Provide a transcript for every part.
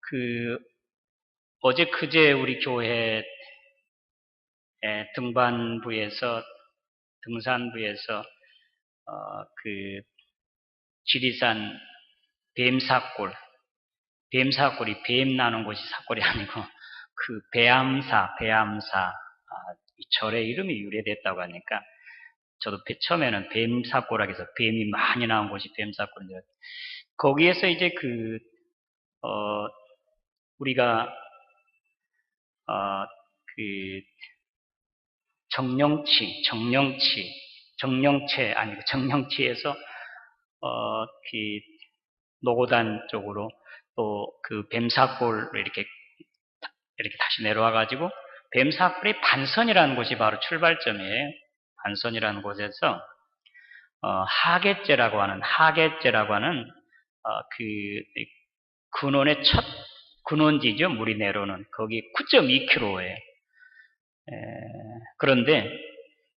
그 어제 그제 우리 교회 등산부에서 그 지리산 뱀사골이 뱀 나는 곳이 사골이 아니고 그 배암사 이 절의 이름이 유래됐다고 하니까 저도 처음에는 뱀사골하고 해서 뱀이 많이 나온 곳이 뱀사골인데 거기에서 이제 우리가 그 정령치에서 노고단 쪽으로 또 그 뱀사골로 이렇게 다시 내려와가지고 뱀사골이 반선이라는 곳이 바로 출발점이에요. 반선이라는 곳에서 하계제라고 하는 그 근원의 첫 근원지죠. 물이 내려오는 거기 9.2km예요. 그런데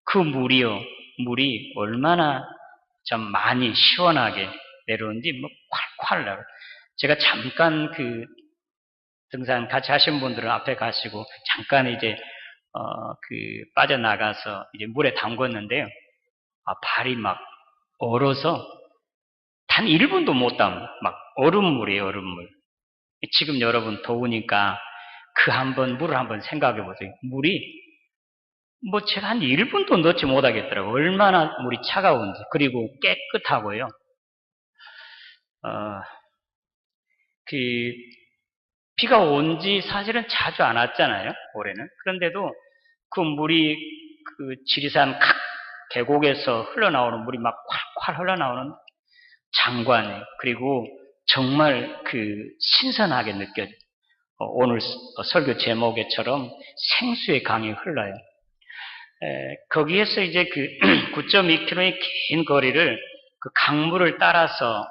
그 물이 얼마나 좀 많이 시원하게 내려오는지 뭐 콸콸 나고. 제가 잠깐 그 등산 같이 하신 분들은 앞에 가시고 잠깐 이제 빠져나가서 이제 물에 담궜는데요. 발이 막 얼어서 단 1분도 못 막 얼음물이에요, 얼음물. 지금 여러분 더우니까 물을 한번 생각해 보세요. 물이 제가 한 1분도 넣지 못하겠더라고요. 얼마나 물이 차가운지. 그리고 깨끗하고요. 비가 온 지 사실은 자주 안 왔잖아요, 올해는. 그런데도 그 물이 지리산 각 계곡에서 흘러나오는 물이 막 콸콸 흘러나오는 장관이에요. 그리고 정말 신선하게 느껴져요. 오늘 설교 제목에처럼 생수의 강이 흘러요. 거기에서 이제 9.2km의 긴 거리를 그 강물을 따라서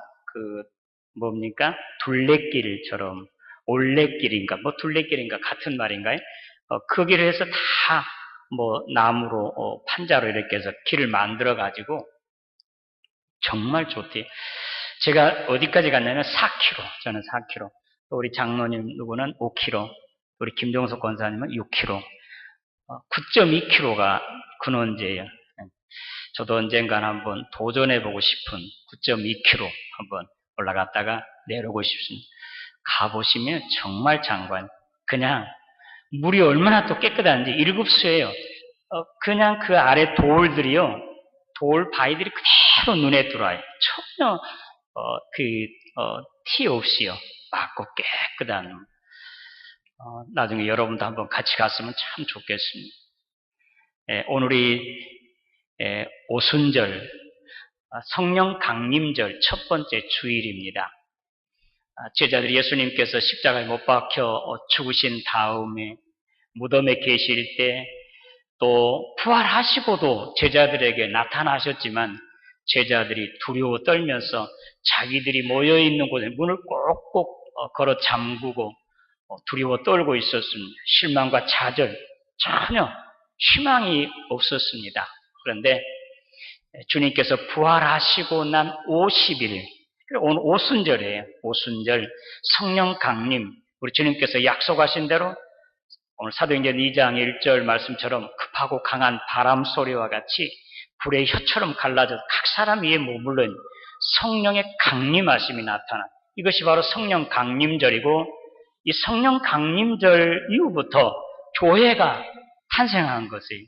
둘레길처럼 올레길인가 둘레길인가 같은 말인가요? 그 길을 해서 다 나무로 판자로 이렇게 해서 길을 만들어 가지고 정말 좋대요. 제가 어디까지 갔냐면 4km. 저는 4km. 또 우리 장로님 누구는 5km. 우리 김종석 권사님은 6km. 9.2km가 근원제예요. 저도 언젠간 한번 도전해보고 싶은 9.2km 한번 올라갔다가 내려오고 싶습니다. 가보시면 정말 장관. 그냥 물이 얼마나 또 깨끗한지 1급수예요. 그냥 그 아래 돌 바위들이 그대로 눈에 들어와요. 전혀 티 없이요. 맑고 깨끗한. 나중에 여러분도 한번 같이 갔으면 참 좋겠습니다. 오늘이 오순절, 성령 강림절 첫 번째 주일입니다. 제자들이 예수님께서 십자가에 못 박혀 죽으신 다음에 무덤에 계실 때 또 부활하시고도 제자들에게 나타나셨지만 제자들이 두려워 떨면서 자기들이 모여있는 곳에 문을 꼭꼭 걸어 잠그고 두려워 떨고 있었습니다. 실망과 좌절, 전혀 희망이 없었습니다. 그런데 주님께서 부활하시고 난 50일, 오늘 오순절이에요. 오순절 성령 강림, 우리 주님께서 약속하신 대로 오늘 사도행전 2장 1절 말씀처럼 급하고 강한 바람 소리와 같이 불의 혀처럼 갈라져 각 사람 위에 머물러 성령의 강림하심이 나타나. 이것이 바로 성령 강림절이고 이 성령 강림절 이후부터 교회가 탄생한 것이에요.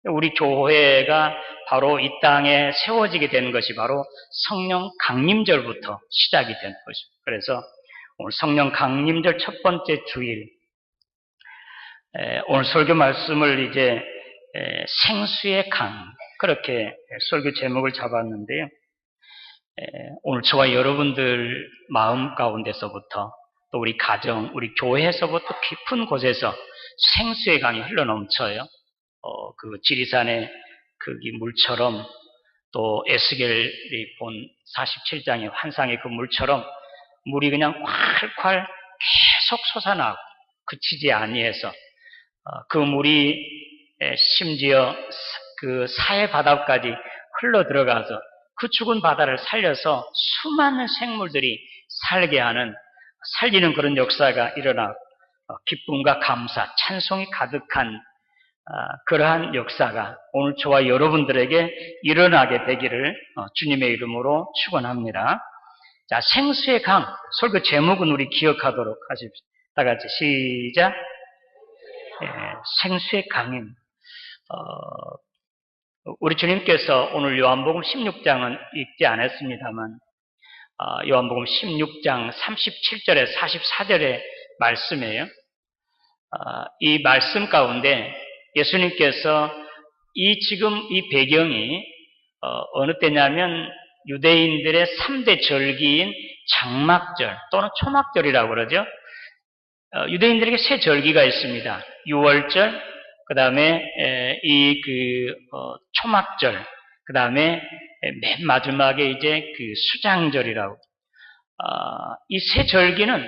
우리 교회가 바로 이 땅에 세워지게 된 것이 바로 성령 강림절부터 시작이 된 것입니다. 그래서 오늘 성령 강림절 첫 번째 주일, 오늘 설교 말씀을 이제 생수의 강, 그렇게 설교 제목을 잡았는데요. 오늘 저와 여러분들 마음 가운데서부터 또 우리 가정, 우리 교회에서부터 깊은 곳에서 생수의 강이 흘러넘쳐요. 지리산의 물처럼 또 에스겔이 본 47장의 환상의 그 물처럼 물이 그냥 콸콸 계속 솟아나고 그치지 아니해서 그 물이 심지어 그 사해 바다까지 흘러 들어가서 그 죽은 바다를 살려서 수많은 생물들이 살게 하는 살리는 그런 역사가 일어나 기쁨과 감사, 찬송이 가득한 그러한 역사가 오늘 저와 여러분들에게 일어나게 되기를 주님의 이름으로 축원합니다. 자, 생수의 강, 설교 제목은 우리 기억하도록 하십시오. 다 같이 시작. 생수의 강임. 우리 주님께서 오늘 요한복음 16장은 읽지 않았습니다만 요한복음 16장 37절에 44절의 말씀이에요. 이 말씀 가운데 예수님께서 지금 이 배경이 어느 때냐면 유대인들의 3대 절기인 장막절 또는 초막절이라고 그러죠. 유대인들에게 세 절기가 있습니다. 유월절, 그 다음에 초막절, 그 다음에 맨 마지막에 이제 그 수장절이라고. 이 세 절기는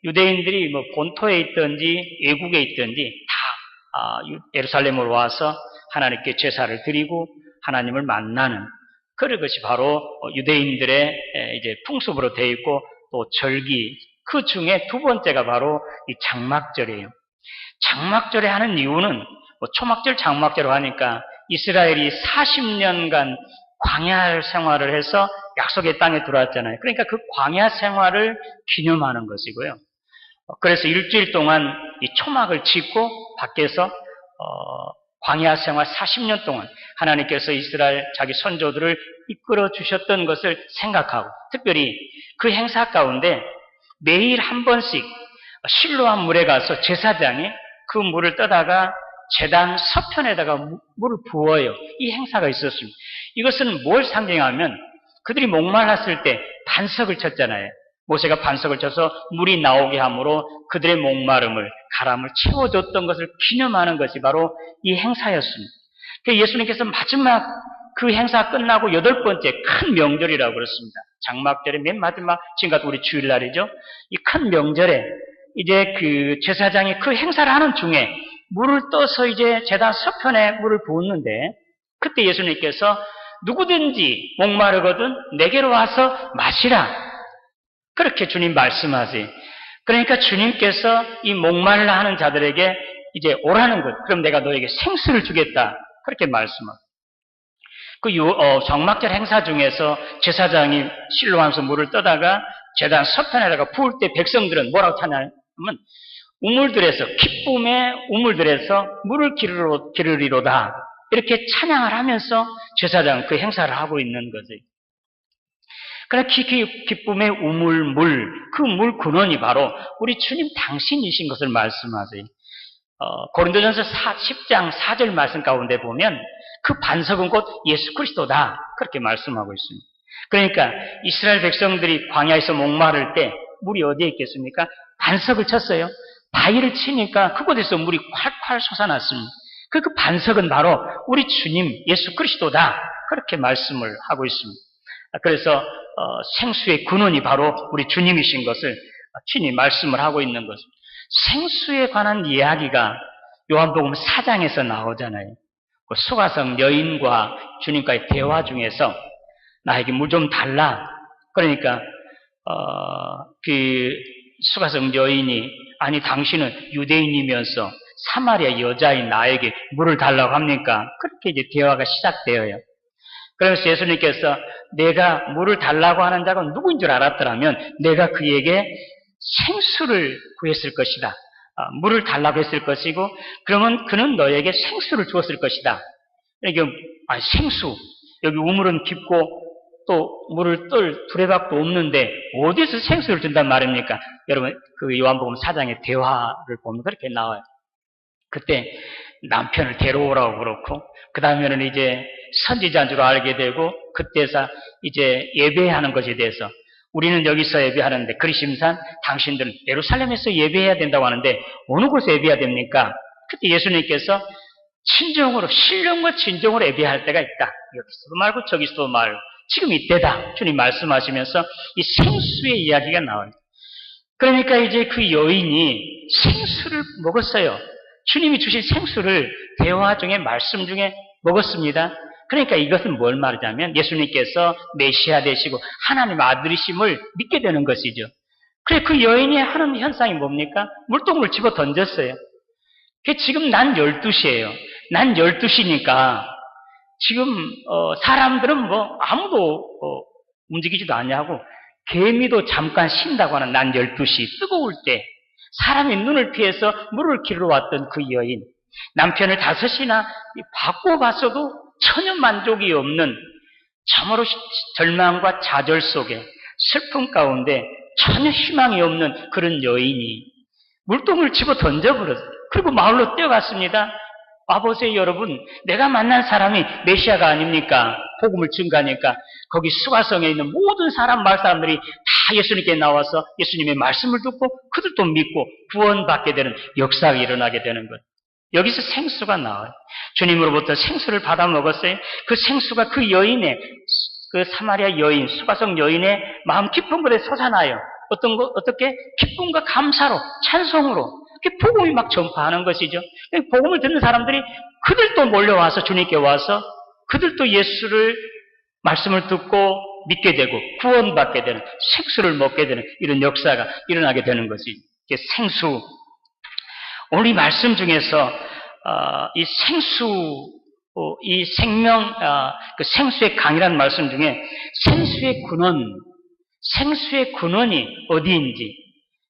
유대인들이 뭐 본토에 있든지 외국에 있든지 다 예루살렘으로 와서 하나님께 제사를 드리고 하나님을 만나는 그런 것이 바로 유대인들의 이제 풍습으로 되어 있고 또 절기 그 중에 두 번째가 바로 이 장막절이에요. 장막절에 하는 이유는 초막절, 장막절로 하니까 이스라엘이 40년간 광야 생활을 해서 약속의 땅에 들어왔잖아요. 그러니까 그 광야 생활을 기념하는 것이고요. 그래서 일주일 동안 이 초막을 짓고 밖에서 광야 생활 40년 동안 하나님께서 이스라엘 자기 선조들을 이끌어 주셨던 것을 생각하고 특별히 그 행사 가운데 매일 한 번씩 실로암 물에 가서 제사장이 그 물을 떠다가 제단 서편에다가 물을 부어요. 이 행사가 있었습니다. 이것은 뭘 상징하면 그들이 목말랐을 때 반석을 쳤잖아요. 모세가 반석을 쳐서 물이 나오게 함으로 그들의 목마름을 가람을 채워줬던 것을 기념하는 것이 바로 이 행사였습니다. 예수님께서 마지막 그 행사 끝나고 8번째 큰 명절이라고 그랬습니다. 장막절의 맨 마지막 지금까지 우리 주일날이죠. 이 큰 명절에 이제 그 제사장이 그 행사를 하는 중에 물을 떠서 이제 제단 서편에 물을 부었는데 그때 예수님께서 누구든지 목마르거든 내게로 와서 마시라. 그렇게 주님 말씀하세요. 그러니까 주님께서 이 목말라 하는 자들에게 이제 오라는 것. 그럼 내가 너에게 생수를 주겠다. 그렇게 말씀하세요. 장막절 행사 중에서 제사장이 실로암에서 물을 떠다가 제단 서편에다가 부을 때 백성들은 뭐라고 하냐면 우물들에서 기쁨의 우물들에서 물을 기르리로다. 이렇게 찬양을 하면서 제사장은 그 행사를 하고 있는 거지. 그러나 기쁨의 우물, 그 물 근원이 바로 우리 주님 당신이신 것을 말씀하세요. 고린도전서 10장 4절 말씀 가운데 보면 그 반석은 곧 예수 그리스도다. 그렇게 말씀하고 있습니다. 그러니까 이스라엘 백성들이 광야에서 목마를 때 물이 어디에 있겠습니까? 반석을 쳤어요. 바위를 치니까 그곳에서 물이 콸콸 솟아났습니다. 그 반석은 바로 우리 주님 예수 그리스도다. 그렇게 말씀을 하고 있습니다. 그래서 생수의 근원이 바로 우리 주님이신 것을 친히 말씀을 하고 있는 것입니다. 생수에 관한 이야기가 요한복음 4장에서 나오잖아요. 그 수가성 여인과 주님과의 대화 중에서 나에게 물 좀 달라. 그러니까 그 수가성 여인이 아니 당신은 유대인이면서 사마리아 여자인 나에게 물을 달라고 합니까? 그렇게 이제 대화가 시작되어요. 그래서 예수님께서 내가 물을 달라고 하는 자가 누구인 줄 알았더라면 내가 그에게 생수를 구했을 것이다. 물을 달라고 했을 것이고 그러면 그는 너에게 생수를 주었을 것이다. 이게 생수 여기 우물은 깊고 또 물을 뜰 두레박도 없는데 어디서 생수를 준단 말입니까? 여러분 그 요한복음 4장의 대화를 보면 그렇게 나와요. 그때 남편을 데려오라고 그렇고 그 다음에는 이제 선지자인 줄 알게 되고 그때서 이제 예배하는 것에 대해서 우리는 여기서 예배하는데 그리심산 당신들은 예루살렘에서 예배해야 된다고 하는데 어느 곳에 예배해야 됩니까? 그때 예수님께서 친정으로 신령과 진정으로 예배할 때가 있다. 여기서도 말고 저기서도 말고 지금 이때다. 주님 말씀하시면서 이 생수의 이야기가 나와요. 그러니까 이제 그 여인이 생수를 먹었어요. 주님이 주신 생수를 대화 중에 말씀 중에 먹었습니다. 그러니까 이것은 뭘 말하자면 예수님께서 메시아 되시고 하나님 아들이심을 믿게 되는 것이죠. 그래, 그 여인이 하는 현상이 뭡니까? 물동을 집어 던졌어요. 지금 난 12시예요. 난 12시니까 지금 사람들은 뭐 아무도 움직이지도 않냐고, 개미도 잠깐 쉰다고 하는 난 12시 뜨거울 때 사람이 눈을 피해서 물을 기르러 왔던 그 여인, 남편을 5이나 바꿔봤어도 전혀 만족이 없는 참으로 절망과 좌절 속에 슬픔 가운데 전혀 희망이 없는 그런 여인이 물동을 집어 던져버렸어요. 그리고 마을로 뛰어갔습니다. 와보세요, 여러분. 내가 만난 사람이 메시아가 아닙니까? 복음을 증가하니까 거기 수가성에 있는 모든 마을 사람들이 다 예수님께 나와서 예수님의 말씀을 듣고 그들도 믿고 구원받게 되는 역사가 일어나게 되는 것. 여기서 생수가 나와요. 주님으로부터 생수를 받아 먹었어요. 그 생수가 그 여인의, 그 사마리아 여인, 수가성 여인의 마음 깊은 곳에 솟아나요. 어떻게? 기쁨과 감사로, 찬송으로. 복음이 막 전파하는 것이죠. 복음을 듣는 사람들이 그들도 몰려와서 주님께 와서 그들도 예수를 말씀을 듣고 믿게 되고 구원받게 되는, 생수를 먹게 되는 이런 역사가 일어나게 되는 것이 생수. 오늘 이 말씀 중에서 이 생수, 이 생명, 그 생수의 강이라는 말씀 중에 생수의 근원이 어디인지,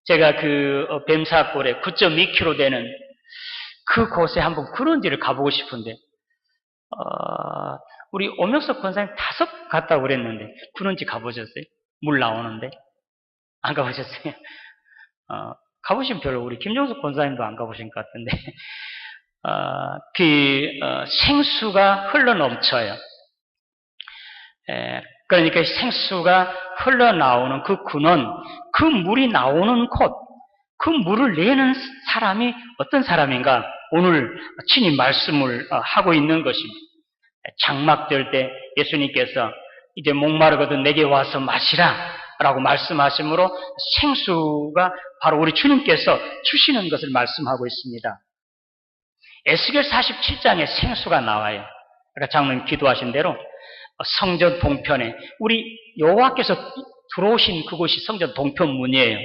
제가 그 뱀사골에 9.2km 되는 그곳에 한번 근원지를 가보고 싶은데, 우리 오명석 권사님 5 갔다고 그랬는데 근원지 가보셨어요? 물 나오는데 안 가보셨어요? 가보신 별로, 우리 김종석 권사님도 안 가보신 것 같은데 생수가 흘러넘쳐요. 그러니까 생수가 흘러나오는 그 근원, 그 물이 나오는 곳, 그 물을 내는 사람이 어떤 사람인가? 오늘 친히 말씀을 하고 있는 것입니다. 장막될 때 예수님께서 이제 목마르거든 내게 와서 마시라 라고 말씀하시므로 생수가 바로 우리 주님께서 주시는 것을 말씀하고 있습니다. 에스겔 47장에 생수가 나와요. 그러니까 장로님 기도하신 대로 성전 동편에 우리 여호와께서 들어오신 그곳이 성전 동편문이에요.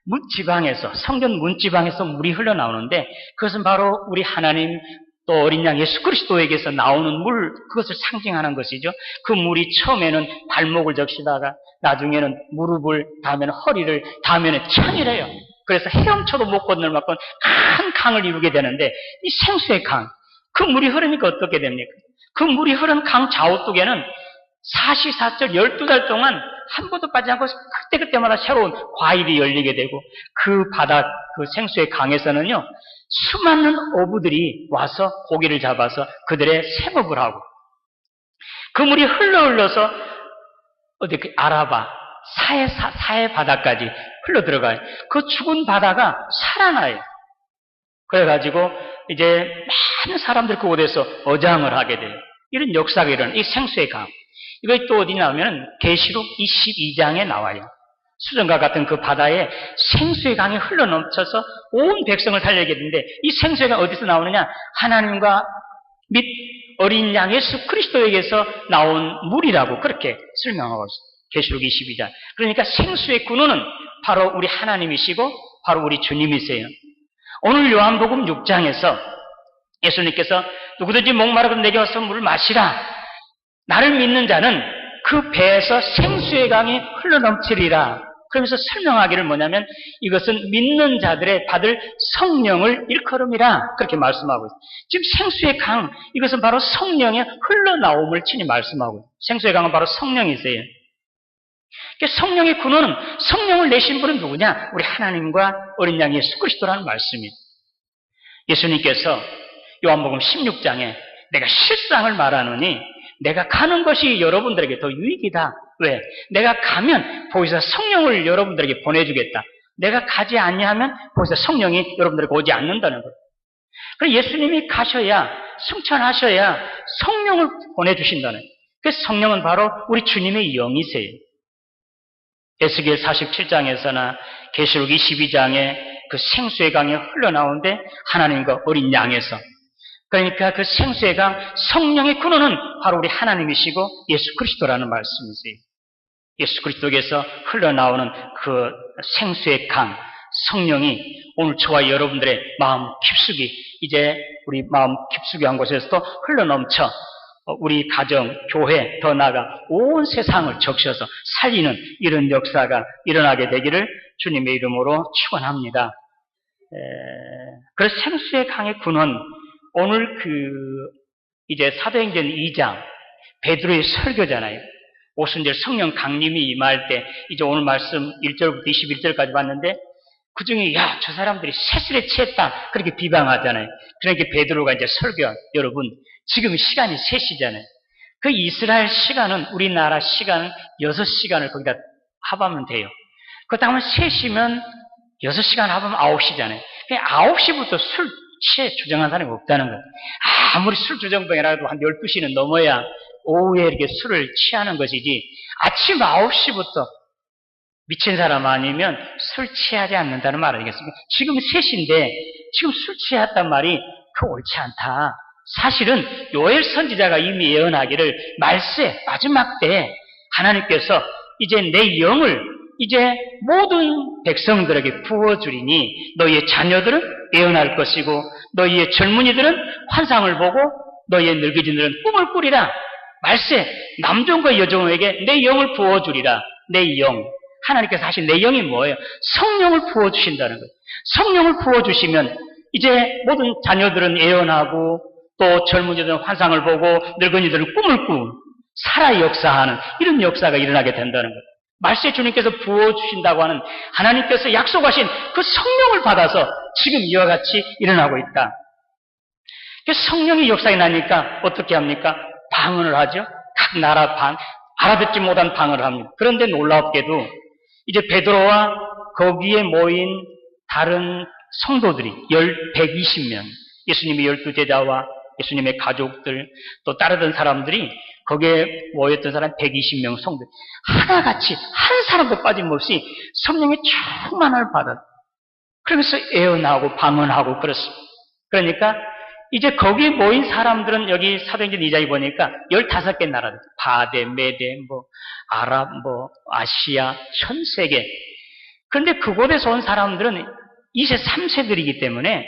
문지방에서, 성전 문지방에서 물이 흘러나오는데 그것은 바로 우리 하나님 또 어린 양 예수 그리스도에게서 나오는 물, 그것을 상징하는 것이죠. 그 물이 처음에는 발목을 적시다가 나중에는 무릎을, 다음에는 허리를, 다음에는 천이래요. 그래서 헤엄쳐도 못 건널 만큼 큰 강을 이루게 되는데 이 생수의 강, 그 물이 흐르니까 어떻게 됩니까? 그 물이 흐른 강 좌우쪽에는 44절 12달 동안 한 번도 빠지지 않고 그때그때마다 새로운 과일이 열리게 되고 그 바다, 그 생수의 강에서는요 수많은 어부들이 와서 고기를 잡아서 그들의 생업을 하고 그 물이 흘러서 어디 그 아라바 사해 바다까지 흘러 들어가요. 그 죽은 바다가 살아나요. 그래가지고 이제 많은 사람들이 그곳에서 어장을 하게 돼요. 이런 역사가 일어나는 이 생수의 강. 이것이 또 어디 나오면 계시록 22장에 나와요. 수정과 같은 그 바다에 생수의 강이 흘러넘쳐서 온 백성을 살리게 되는데 이 생수의 강 어디서 나오느냐? 하나님과 및 어린 양 예수 그리스도에게서 나온 물이라고 그렇게 설명하고 있습니다. 계시록 22장. 그러니까 생수의 근원은 바로 우리 하나님이시고 바로 우리 주님이세요. 오늘 요한복음 6장에서 예수님께서 누구든지 목마르거든 내게 와서 물을 마시라. 나를 믿는 자는 그 배에서 생수의 강이 흘러넘치리라. 그러면서 설명하기를 뭐냐면 이것은 믿는 자들의 받을 성령을 일컬음이라 그렇게 말씀하고 있어요. 지금 생수의 강, 이것은 바로 성령의 흘러나옴을 친히 말씀하고 있어요. 생수의 강은 바로 성령이세요. 성령의 근원은, 성령을 내신 분은 누구냐? 우리 하나님과 어린 양 예수 그리스도라는 말씀이에요. 예수님께서 요한복음 16장에 내가 실상을 말하노니 내가 가는 것이 여러분들에게 더 유익이다. 왜? 내가 가면 보이사 성령을 여러분들에게 보내주겠다. 내가 가지 아니하면 보이사 성령이 여러분들에게 오지 않는다는 거예요. 그래서 예수님이 가셔야, 승천하셔야 성령을 보내주신다는 거예요. 그래서 성령은 바로 우리 주님의 영이세요. 에스겔 47장에서나 계시록 22장에 그 생수의 강이 흘러나오는데 하나님과 어린 양에서, 그러니까 그 생수의 강, 성령의 근원은 바로 우리 하나님이시고 예수 그리스도라는 말씀이세요. 예수 그리스도께서 흘러나오는 그 생수의 강, 성령이 오늘 저와 여러분들의 마음 깊숙이, 이제 우리 마음 깊숙이 한 곳에서도 흘러넘쳐 우리 가정, 교회, 더 나아가 온 세상을 적셔서 살리는 이런 역사가 일어나게 되기를 주님의 이름으로 축원합니다. 그래서 생수의 강의 근원, 오늘 이제 사도행전 2장 베드로의 설교잖아요. 오순절 성령 강림이 임할 때, 이제 오늘 말씀 1절부터 21절까지 봤는데, 그 중에, 야, 저 사람들이 세술에 취했다. 그렇게 비방하잖아요. 그러니까 베드로가 이제 설교한, 여러분, 지금 시간이 3시잖아요. 그 이스라엘 시간은, 우리나라 시간은 6시간을 거기다 합하면 돼요. 그렇다면 3시면 6시간 합하면 9시잖아요. 그냥 9시부터 술 취해 주정한 사람이 없다는 거예요. 아무리 술 주정뱅이라도 한 12시는 넘어야 오후에 이렇게 술을 취하는 것이지, 아침 9시부터 미친 사람 아니면 술 취하지 않는다는 말 아니겠습니까? 지금 3시인데 지금 술 취했단 말이 그거 옳지 않다. 사실은 요엘 선지자가 이미 예언하기를 말세 마지막 때 하나님께서 이제 내 영을 이제 모든 백성들에게 부어주리니 너희의 자녀들은 예언할 것이고 너희의 젊은이들은 환상을 보고 너희의 늙은이들은 꿈을 꾸리라. 말세 남종과 여종에게 내 영을 부어주리라. 내 영. 하나님께서 하신 내 영이 뭐예요? 성령을 부어주신다는 거예요. 성령을 부어주시면 이제 모든 자녀들은 예언하고 또 젊은이들은 환상을 보고 늙은이들은 꿈을 꾸고 살아 역사하는 이런 역사가 일어나게 된다는 거예요. 말세 주님께서 부어주신다고 하는 하나님께서 약속하신 그 성령을 받아서 지금 이와 같이 일어나고 있다. 성령의 역사가 나니까 어떻게 합니까? 방언을 하죠. 각 나라 알아듣지 못한 방언을 합니다. 그런데 놀랍게도 이제 베드로와 거기에 모인 다른 성도들이 120명, 예수님의 12제자와 예수님의 가족들, 또 따르던 사람들이 거기에 모였던 사람 120명 성도, 하나같이 한 사람도 빠짐없이 성령의 충만함을 받았다. 그러면서 예언하고 방언하고 그렇습니다. 그러니까 이제 거기에 모인 사람들은 여기 사도행전 2장에 보니까 15개 나라들, 바데, 메데, 아랍, 아시아, 전 세계. 그런데 그곳에서 온 사람들은 2세, 3세들이기 때문에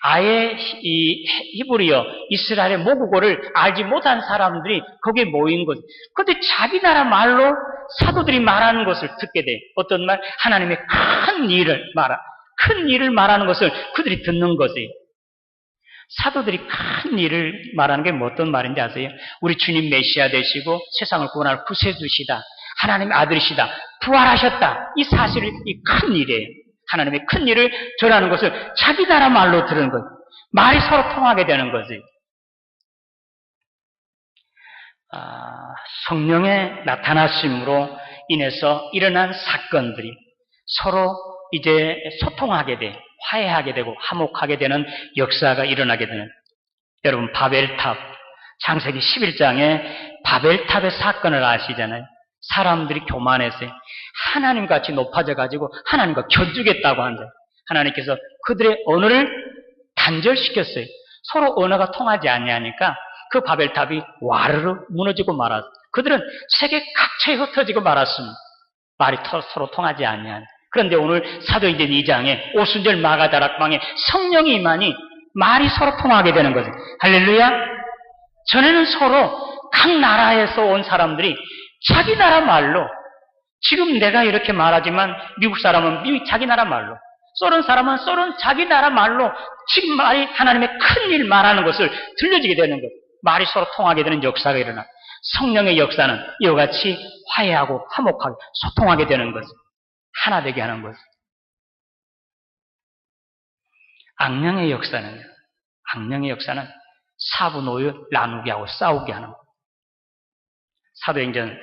아예 이 히브리어, 이스라엘의 모국어를 알지 못한 사람들이 거기에 모인 것. 그런데 자기 나라 말로 사도들이 말하는 것을 듣게 돼. 어떤 말? 하나님의 큰 일을 말하는 것을 그들이 듣는 것이에요. 사도들이 큰 일을 말하는 게 어떤 말인지 아세요? 우리 주님 메시아 되시고 세상을 구원할 구세주시다. 하나님의 아들이시다. 부활하셨다. 이 사실이 큰 일이에요. 하나님의 큰 일을 전하는 것을 자기 나라 말로 들은 것. 말이 서로 통하게 되는 거지. 성령의 나타나심으로 인해서 일어난 사건들이 서로 이제 소통하게 돼. 화해하게 되고 화목하게 되는 역사가 일어나게 되는. 여러분 바벨탑 창세기 11장에 바벨탑의 사건을 아시잖아요. 사람들이 교만해서 하나님같이 높아져 가지고 하나님과 견주겠다고 한다. 하나님께서 그들의 언어를 단절시켰어요. 서로 언어가 통하지 않냐니까 그 바벨탑이 와르르 무너지고 말았어요. 그들은 세계 각처에 흩어지고 말았습니다. 말이 서로 통하지 않냐. 그런데 오늘 사도행전 2장에 오순절 마가다락방에 성령이 임하니 말이 서로 통하게 되는 거죠. 할렐루야. 전에는 서로 각 나라에서 온 사람들이 자기 나라 말로, 지금 내가 이렇게 말하지만 미국 사람은 자기 나라 말로, 소련 사람은 소련 자기 나라 말로 지금 말이 하나님의 큰 일 말하는 것을 들려지게 되는 것. 말이 서로 통하게 되는 역사가 일어나. 성령의 역사는 이와 같이 화해하고 화목하게 소통하게 되는 것. 하나 되게 하는 것. 악령의 역사는 사분오유 나누게 하고 싸우게 하는 것. 사도행전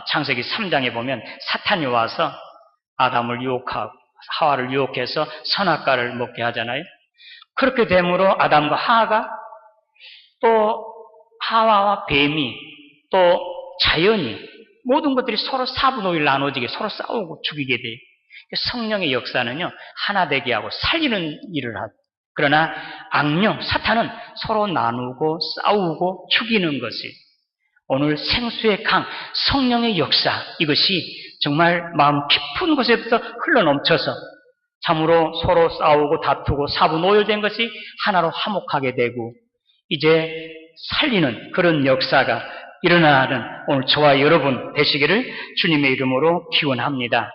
창세기 3장에 보면 사탄이 와서 아담을 유혹하고 하와를 유혹해서 선악과를 먹게 하잖아요. 그렇게 되므로 아담과 하와가 또 하와와 뱀이 또 자연이 모든 것들이 서로 사분오일 나눠지게 서로 싸우고 죽이게 돼요. 성령의 역사는요, 하나 되게 하고 살리는 일을 하고, 그러나 악령, 사탄은 서로 나누고 싸우고 죽이는 것이. 오늘 생수의 강, 성령의 역사, 이것이 정말 마음 깊은 곳에부터 흘러넘쳐서 참으로 서로 싸우고 다투고 사분오열된 것이 하나로 화목하게 되고 이제 살리는 그런 역사가 일어나는 오늘 저와 여러분 되시기를 주님의 이름으로 기원합니다.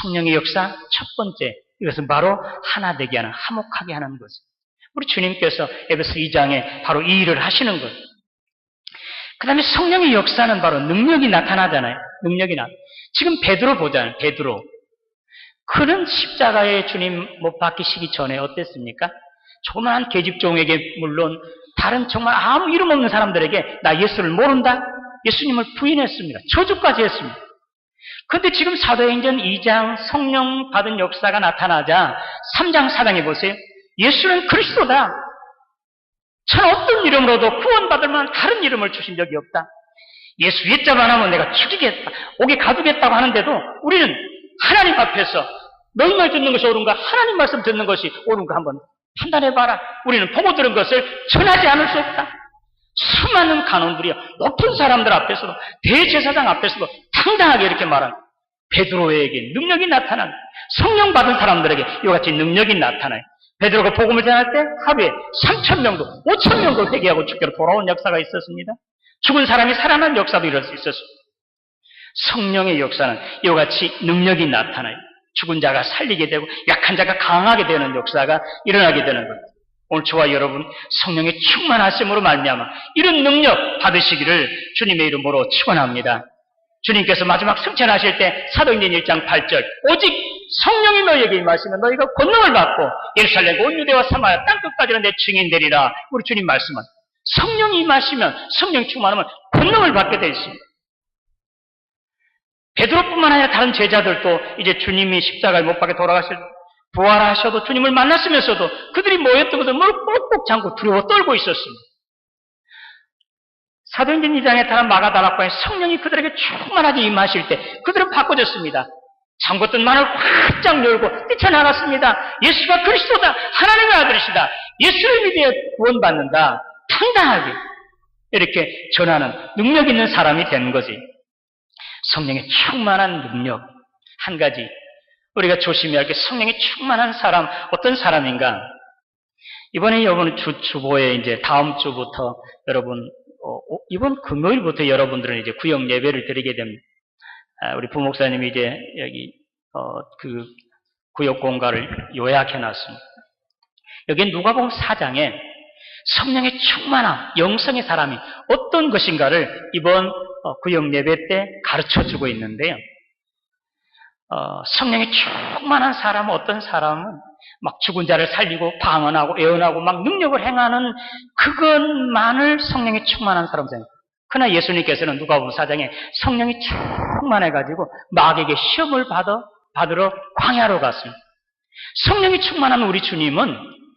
성령의 역사 첫 번째, 이것은 바로 하나 되게 하는, 화목하게 하는 것. 우리 주님께서 에베소 2장에 바로 이 일을 하시는 것. 그 다음에 성령의 역사는 바로 능력이 나타나잖아요. 지금 베드로 보잖아요. 베드로. 그는 십자가에 주님 못 박히시기 전에 어땠습니까? 조그마한 계집종에게 물론 다른 정말 아무 이름 없는 사람들에게 나 예수를 모른다? 예수님을 부인했습니다. 저주까지 했습니다. 그런데 지금 사도행전 2장 성령 받은 역사가 나타나자 3장 4장에 보세요. 예수는 그리스도다. 전 어떤 이름으로도 구원받을 만한 다른 이름을 주신 적이 없다. 예수 옛자만 하면 내가 죽이겠다, 옥에 가두겠다고 하는데도 우리는 하나님 앞에서 너희 말 듣는 것이 옳은가, 하나님 말씀 듣는 것이 옳은가 한번 판단해봐라. 우리는 보고 들은 것을 전하지 않을 수 없다. 수많은 간원들이요, 높은 사람들 앞에서도, 대제사장 앞에서도 당당하게 이렇게 말한 베드로에게 능력이 나타난, 성령 받은 사람들에게 이와 같이 능력이 나타나요. 베드로가 복음을 전할 때 하루에 3,000명도 5,000명도 회개하고 주께로 돌아온 역사가 있었습니다. 죽은 사람이 살아난 역사도 이럴 수 있었습니다. 성령의 역사는 이와 같이 능력이 나타나요. 죽은 자가 살리게 되고 약한 자가 강하게 되는 역사가 일어나게 되는 겁니다. 오늘 저와 여러분 성령의 충만하심으로 말미암아 이런 능력 받으시기를 주님의 이름으로 축원합니다. 주님께서 마지막 승천하실 때 사도행전 1장 8절 오직 성령이 너희에게 임하시면 너희가 권능을 받고 예루살렘 온 유대와 사마리아 땅끝까지는 내 증인 되리라. 우리 주님 말씀은 성령이 임하시면, 성령 충만하면 권능을 받게 되어 있습니다. 베드로뿐만 아니라 다른 제자들도 이제 주님이 십자가에 못 박혀 돌아가실 부활하셔도 주님을 만났으면서도 그들이 모였던 것을 꼭꼭 잠고 두려워 떨고 있었습니다. 사도행전 2장에 다른 마가다락방에 성령이 그들에게 충만하게 임하실 때 그들은 바꿔졌습니다. 잠궜던 문을 활짝 열고 뛰쳐나갔습니다. 예수가 그리스도다, 하나님의 아들이시다, 예수를 믿어 구원받는다, 당당하게 이렇게 전하는 능력 있는 사람이 된 거지. 성령의 충만한 능력. 한 가지 우리가 조심해야 할 게 성령의 충만한 사람, 어떤 사람인가? 이번에 주보에 이제 다음 주부터 여러분, 이번 금요일부터 여러분들은 이제 구역 예배를 드리게 됩니다. 우리 부목사님이 이제 여기 그 구역 공간을 요약해 놨습니다. 여기 누가복음 4장에 성령의 충만함, 영성의 사람이 어떤 것인가를 이번 구역 예배 때 가르쳐 주고 있는데요. 성령의 충만한 사람은 어떤 사람은 막 죽은 자를 살리고 방언하고 예언하고 막 능력을 행하는 그것만을 성령이 충만한 사람 생각해요. 그러나 예수님께서는 누가복음 4장에 성령이 충만해가지고 마귀에게 시험을 받으러 광야로 갔습니다. 성령이 충만한 우리 주님은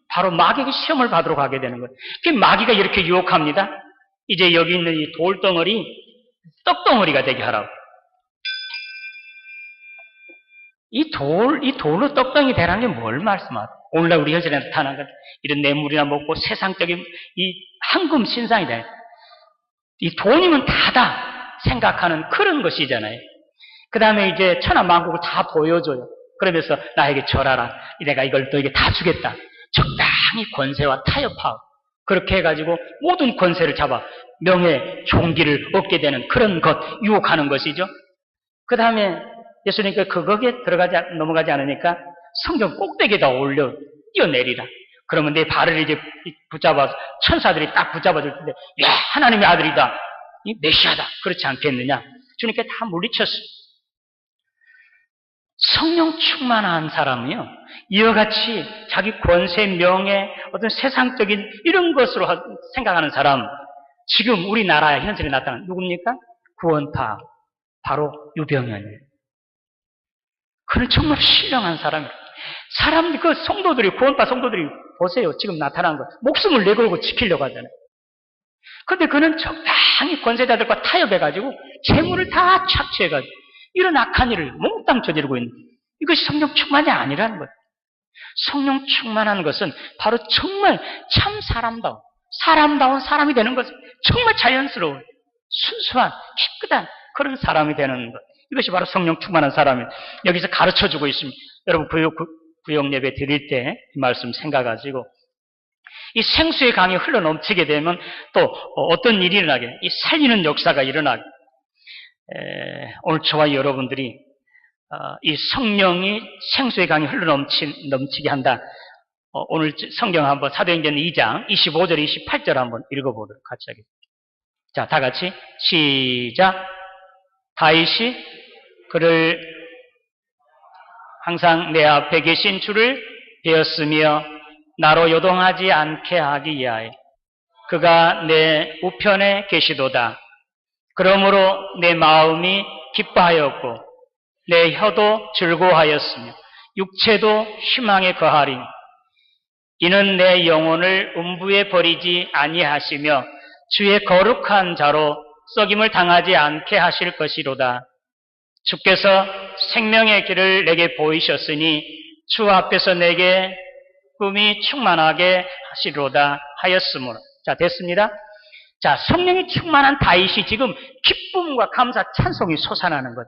바로 마귀에게 시험을 받으러 가게 되는 거예요. 그 마귀가 이렇게 유혹합니다. 이제 여기 있는 이 돌덩어리, 떡덩어리가 되게 하라고. 이 돌로 떡덩이 되라는 게 뭘 말씀하세요? 오늘날 우리 현실에 나타난 것, 이런 뇌물이나 먹고 세상적인 이 황금 신상이 돼. 이 돈이면 다다 생각하는 그런 것이잖아요. 그 다음에 이제 천하만국을 다 보여줘요. 그러면서 나에게 절하라. 내가 이걸 너에게 다 주겠다. 적당히 권세와 타협하고 그렇게 해가지고 모든 권세를 잡아 명예, 종기를 얻게 되는 그런 것, 유혹하는 것이죠. 그 다음에 예수님께서 거기에 넘어가지 않으니까 성전 꼭대기에다 올려 뛰어내리라. 그러면 내 발을 이제 붙잡아서 천사들이 딱 붙잡아줄 텐데, 야, 하나님의 아들이다. 이 메시아다. 그렇지 않겠느냐. 주님께 다 물리쳤어요. 성령 충만한 사람은요, 이와 같이 자기 권세, 명예, 어떤 세상적인 이런 것으로 생각하는 사람, 지금 우리나라의 현실에 나타난 누굽니까? 구원파, 바로 유병현이에요. 그는 정말 신령한 사람이에요. 그 성도들이, 구원파 성도들이 보세요. 지금 나타난 거. 목숨을 내걸고 지키려고 하잖아요. 그런데 그는 적당히 권세자들과 타협해가지고 재물을 다 착취해가지고 이런 악한 일을 몽땅 저지르고 있는, 이것이 성령 충만이 아니라는 거예요. 성령 충만한 것은 바로 정말 참 사람다운 사람이 되는 것은 정말 자연스러워요. 순수한 깨끗한 그런 사람이 되는 것. 이것이 바로 성령 충만한 사람이에요. 여기서 가르쳐주고 있습니다. 여러분 구역 예배 드릴 때 이 말씀 생각하시고 이 생수의 강이 흘러넘치게 되면 또 어떤 일이 일어나게 이 살리는 역사가 일어나게 오늘 저와 여러분들이 이 성령이 생수의 강이 흘러넘치게 한다. 오늘 성경 한번 사도행전 2장 25절 28절 한번 읽어보도록 같이 하겠습니다. 자, 다 같이 시작. 다윗이 그를 항상 내 앞에 계신 주를 배웠으며 나로 요동하지 않게 하기 위하여 그가 내 우편에 계시도다. 그러므로 내 마음이 기뻐하였고 내 혀도 즐거워하였으며 육체도 희망에 거하리니 이는 내 영혼을 음부에 버리지 아니하시며 주의 거룩한 자로 썩임을 당하지 않게 하실 것이로다. 주께서 생명의 길을 내게 보이셨으니 주 앞에서 내게 꿈이 충만하게 하시로다 하였으므로. 자, 됐습니다. 자, 성령이 충만한 다윗이 지금 기쁨과 감사, 찬송이 솟아나는 것.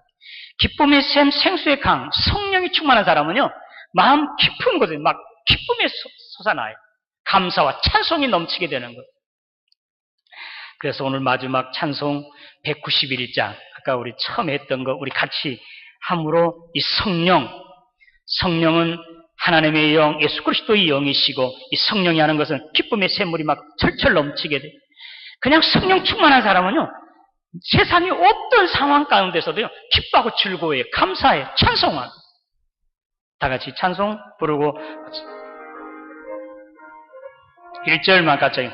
기쁨의 샘, 생수의 강, 성령이 충만한 사람은요, 마음 깊은 곳에 막 기쁨에 솟아나요. 감사와 찬송이 넘치게 되는 것. 그래서 오늘 마지막 찬송 191장, 아까 우리 처음 했던 거, 우리 같이 함으로 이 성령은 하나님의 영, 예수 그리스도의 영이시고, 이 성령이 하는 것은 기쁨의 샘물이 막 철철 넘치게 돼. 그냥 성령 충만한 사람은요, 세상의 어떤 상황 가운데서도요, 기뻐하고 즐거워해요. 감사해요. 찬송하고. 다 같이 찬송 부르고, 1절만 같이.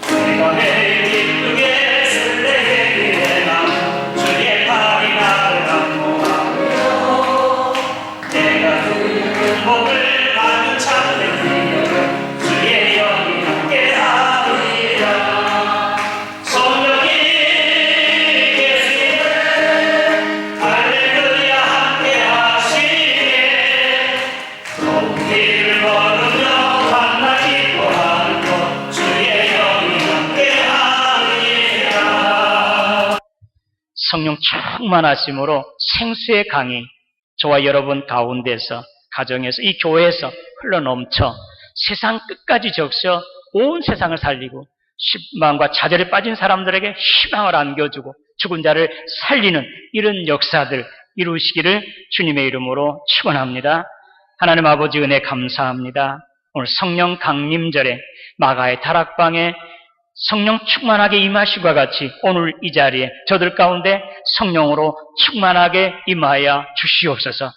내가 매일 기쁘게 설레게 되나 주의 팔이 나를 안보하며 내가 굵은 목을 가득 차는 이유는 주의 영이 함께하리라. 성령이 계시네 할렐루야 함께하시네 좁은 길을 걸으며 만나 기뻐하는 것 주의 영이 함께하리라. 성령 충만하심으로 생수의 강이 저와 여러분 가운데서 가정에서 이 교회에서 흘러넘쳐 세상 끝까지 적셔 온 세상을 살리고 실망과 좌절에 빠진 사람들에게 희망을 안겨주고 죽은 자를 살리는 이런 역사들 이루시기를 주님의 이름으로 축원합니다. 하나님 아버지 은혜 감사합니다. 오늘 성령 강림절에 마가의 다락방에 성령 충만하게 임하시과 같이 오늘 이 자리에 저들 가운데 성령으로 충만하게 임하여 주시옵소서.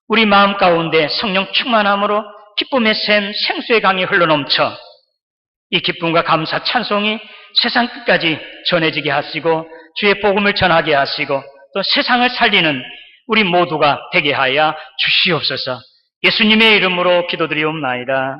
우리 마음 가운데 성령 충만함으로 기쁨의 샘 생수의 강이 흘러넘쳐 이 기쁨과 감사 찬송이 세상 끝까지 전해지게 하시고 주의 복음을 전하게 하시고 또 세상을 살리는 우리 모두가 되게 하여 주시옵소서. 예수님의 이름으로 기도드리옵나이다.